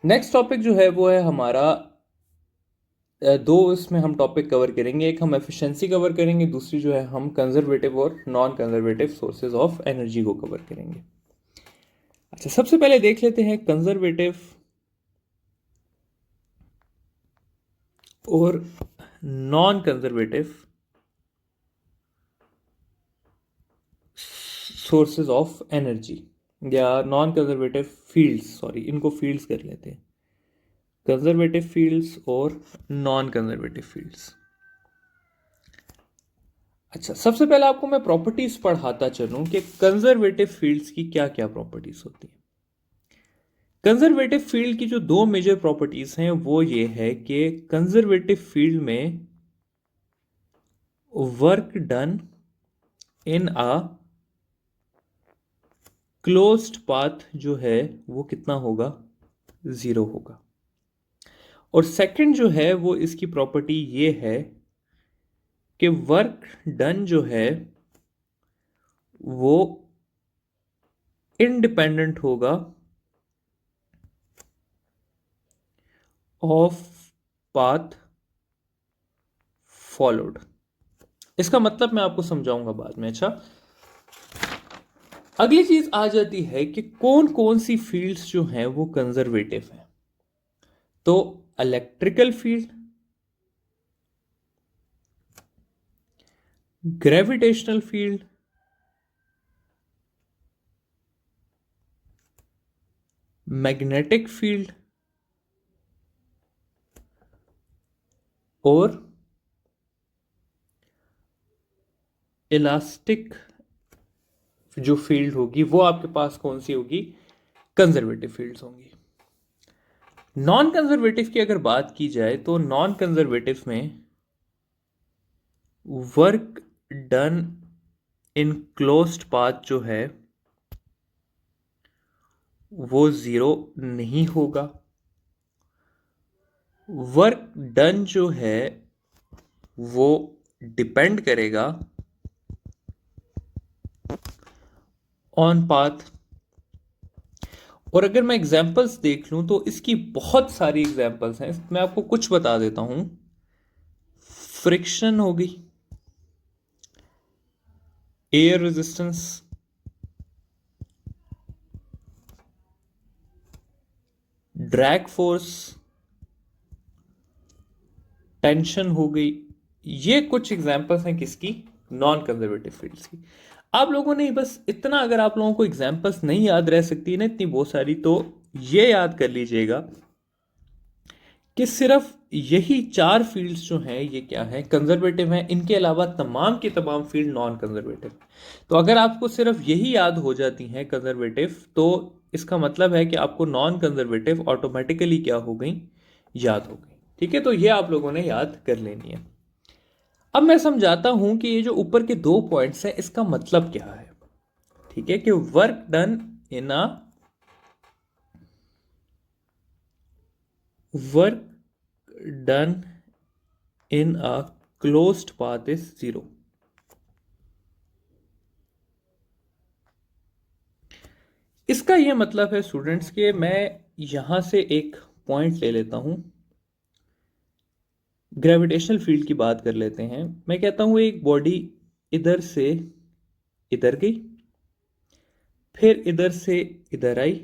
Next topic जो है वो है हमारा दो इसमें हम टॉपिक कवर करेंगे। एक हम एफिशिएंसी कवर करेंगे, दूसरी जो है हम कंजर्वेटिव और non conservative sources of energy को कवर करेंगे। अच्छा, सबसे पहले देख लेते हैं कंजर्वेटिव और non conservative sources of energy या नॉन कंजर्वेटिव फील्ड्स, सॉरी इनको फील्ड्स कर लेते हैं, कंजर्वेटिव फील्ड्स और नॉन कंजर्वेटिव फील्ड्स। अच्छा, सबसे पहले आपको मैं प्रॉपर्टीज पढ़ाता चलूं कि कंजर्वेटिव फील्ड्स की क्या क्या प्रॉपर्टीज होती हैं। कंजर्वेटिव फील्ड की जो दो मेजर प्रॉपर्टीज हैं वो ये है कि कंजर्वेटिव फील्ड में work done in a closed path जो है वो कितना होगा, जीरो होगा। और सेकंड जो है वो इसकी प्रॉपर्टी ये है कि वर्क डन जो है वो इंडिपेंडेंट होगा ऑफ पाथ फॉलोड। इसका मतलब मैं आपको समझाऊंगा बाद में। अच्छा, अगली चीज आ जाती है कि कौन कौन सी फील्ड्स जो हैं वो कंजर्वेटिव हैं। तो electrical field, gravitational field, magnetic field और इलास्टिक जो फील्ड होगी वो आपके पास कौन सी होगी, कंजर्वेटिव फील्ड्स होंगी। नॉन कंजर्वेटिव की अगर बात की जाए तो नॉन कंजर्वेटिव में work done in closed path जो है वो जीरो नहीं होगा। वर्क डन जो है वो डिपेंड करेगा ऑन पाथ। और अगर मैं एग्जांपल्स देख लूं तो इसकी बहुत सारी एग्जांपल्स हैं, मैं आपको कुछ बता देता हूं। फ्रिक्शन हो गई, air resistance, drag force, tension हो गई। ये कुछ एग्जांपल्स हैं किसकी, नॉन कंजर्वेटिव फील्ड्स की। आप लोगों ने बस इतना, अगर आप लोगों को एग्जांपल्स नहीं याद रह सकती ना इतनी बहुत सारी, तो ये याद कर लीजिएगा कि सिर्फ यही चार फील्ड्स जो हैं ये क्या है, कंजर्वेटिव हैं। इनके अलावा तमाम की तमाम फील्ड नॉन कंजर्वेटिव। तो अगर आपको सिर्फ यही याद हो जाती हैं कंजर्वेटिव, तो इसका मतलब है कि आपको नॉन कंजर्वेटिव ऑटोमेटिकली क्या हो गई, याद हो गई। ठीक है, तो ये आप लोगों ने याद कर लेनी है। अब मैं समझाता हूं कि ये जो ऊपर के दो पॉइंट्स हैं इसका मतलब क्या है। ठीक है, कि work done in a work done in a closed path is zero. इसका यह मतलब है स्टूडेंट्स के, मैं यहां से एक पॉइंट ले लेता हूं, ग्रेविटेशनल फील्ड की बात कर लेते हैं। मैं कहता हूं एक बॉडी इधर से इधर गई, फिर इधर से इधर आई,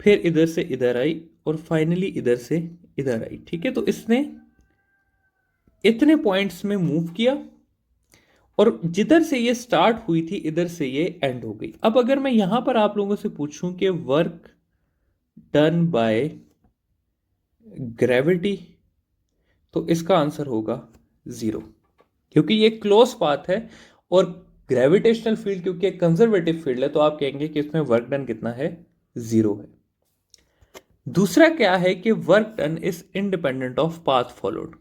फिर इधर से इधर आई और फाइनली इधर से इधर आई। ठीक है, तो इसने इतने पॉइंट्स में मूव किया और जिधर से ये स्टार्ट हुई थी इधर से ये एंड हो गई। अब अगर मैं यहां पर आप लोगों से पूछूं कि वर्क डन बाय ग्रेविटी, तो इसका आंसर होगा जीरो, क्योंकि ये क्लोज पाथ है। और ग्रेविटेशनल फील्ड क्योंकि एक कंजर्वेटिव फील्ड है, तो आप कहेंगे कि इसमें वर्क डन कितना है, जीरो है। दूसरा क्या है कि work done is independent of path followed.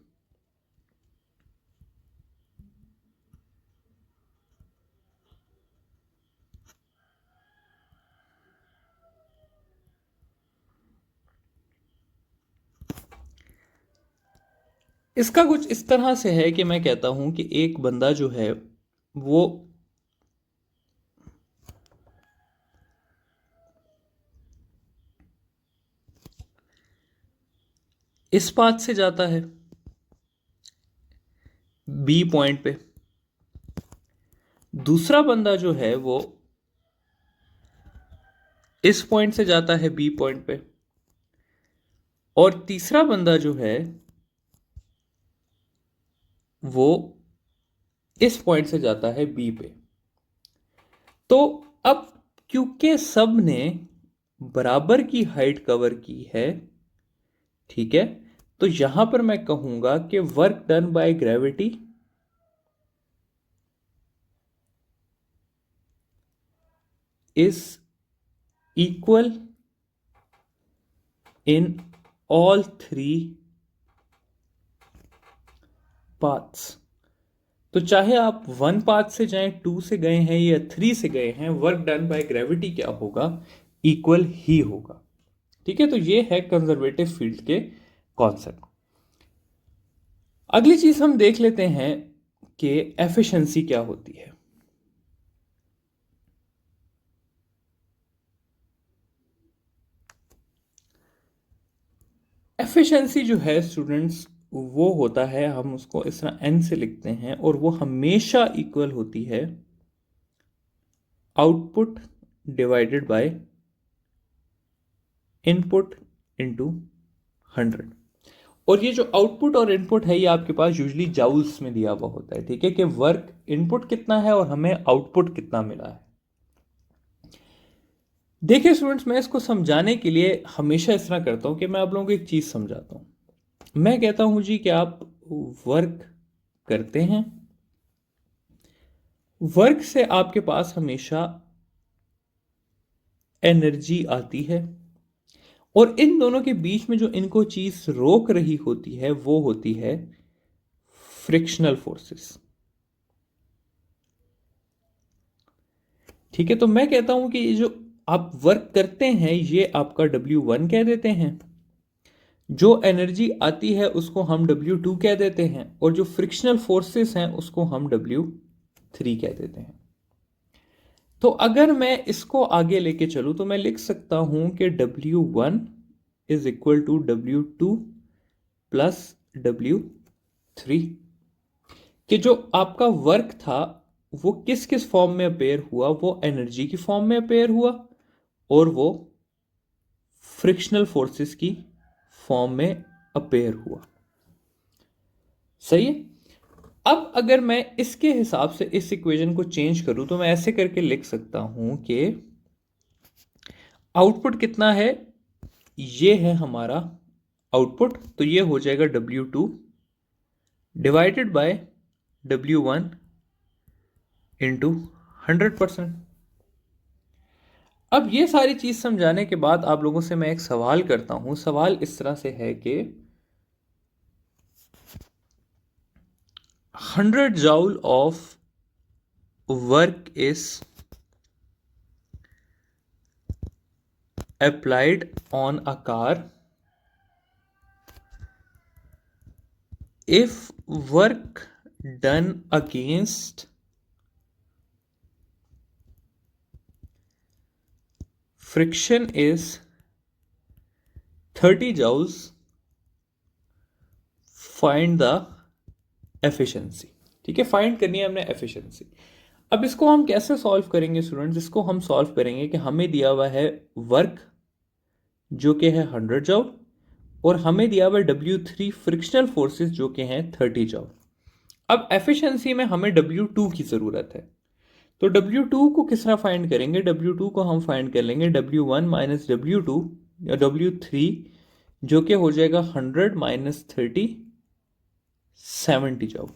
इसका कुछ इस तरह से है कि मैं कहता हूं कि एक बंदा जो है वो इस पाथ से जाता है बी पॉइंट पे, दूसरा बंदा जो है वो इस पॉइंट से जाता है बी पॉइंट पे, और तीसरा बंदा जो है वो इस पॉइंट से जाता है बी पे। तो अब क्योंकि सब ने बराबर की हाइट कवर की है, ठीक है, तो यहां पर मैं कहूंगा कि work done by gravity is equal in all three paths. तो चाहे आप वन पाथ से जाएं, टू से गए हैं या थ्री से गए हैं, वर्क डन बाय ग्रेविटी क्या होगा, इक्वल ही होगा। ठीक है, तो ये है कंजर्वेटिव फील्ड के कॉन्सेप्ट। अगली चीज हम देख लेते हैं कि एफिशिएंसी क्या होती है। एफिशिएंसी जो है स्टूडेंट्स, वो होता है, हम उसको इस तरह एन से लिखते हैं, और वो हमेशा इक्वल होती है output divided by input into 100। और ये जो आउटपुट और इनपुट है ये आपके पास यूजली जाउल्स में दिया हुआ होता है, ठीक है, कि वर्क इनपुट कितना है और हमें आउटपुट कितना मिला है। देखिए स्टूडेंट्स, मैं इसको समझाने के लिए हमेशा इस तरह करता हूं कि मैं आप लोगों को एक चीज समझाता हूं। मैं कहता हूं जी कि आप वर्क करते हैं, वर्क से आपके पास हमेशा एनर्जी आती है, और इन दोनों के बीच में जो इनको चीज रोक रही होती है वो होती है फ्रिक्शनल फोर्सेस। ठीक है, तो मैं कहता हूं कि ये जो आप वर्क करते हैं ये आपका W1 कह देते हैं, जो एनर्जी आती है उसको हम W2 कह देते हैं, और जो फ्रिक्शनल फोर्सेस हैं उसको हम W3 कह देते हैं। तो अगर मैं इसको आगे लेके चलूं तो मैं लिख सकता हूं कि W1 is equal to W2 plus W3, कि जो आपका वर्क था वो किस किस फॉर्म में अपेयर हुआ, वो एनर्जी की फॉर्म में अपेयर हुआ और वो फ्रिक्शनल फोर्सेस की फॉर्म में अपेयर हुआ। सही है। अब अगर मैं इसके हिसाब से इस इक्वेशन को चेंज करूं तो मैं ऐसे करके लिख सकता हूं कि आउटपुट कितना है, ये है हमारा आउटपुट, तो ये हो जाएगा W2 divided by W1 into 100%। अब ये सारी चीज समझाने के बाद आप लोगों से मैं एक सवाल करता हूं। सवाल इस तरह से है कि 100 joule of work is applied on a car if work done against friction is 30 joules, find the efficiency। ठीक है, फाइंड करनी है हमने एफिशिएंसी। अब इसको हम कैसे सॉल्व करेंगे स्टूडेंट्स, इसको हम सॉल्व करेंगे कि हमें दिया हुआ है वर्क जो कि है 100 जॉल, और हमें दिया हुआ है W3 फ्रिक्शनल फोर्सेस जो कि हैं 30 जॉल। अब एफिशिएंसी में हमें W2 की ज़रूरत है, तो W2 को किस तरह फाइंड करेंगे, W2 को हम फाइंड कर लेंगे W1 माइनस W2 या W3, जो कि हो जाएगा 100 माइनस 30 70 जॉल।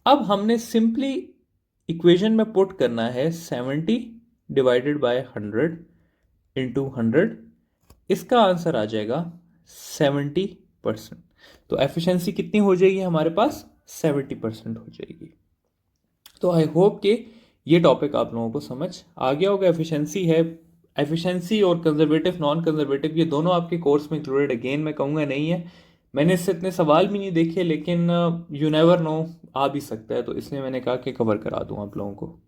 अब हमने सिंपली इक्वेशन में पुट करना है 70 डिवाइडेड बाय 100 इंटू 100, इसका आंसर आ जाएगा 70%। तो एफिशिएंसी कितनी हो जाएगी हमारे पास, 70% हो जाएगी। तो आई होप कि ये टॉपिक आप लोगों को समझ आ गया होगा। एफिशिएंसी है, एफिशिएंसी और कंजर्वेटिव नॉन कंजर्वेटिव ये दोनों आपके कोर्स में इंक्लूडेड, अगेन मैं कहूँगा नहीं है, मैंने इससे इतने सवाल भी नहीं देखे, लेकिन यू नेवर नो, आ भी सकता है, तो इसलिए मैंने कहा कि कवर करा दूँ आप लोगों को।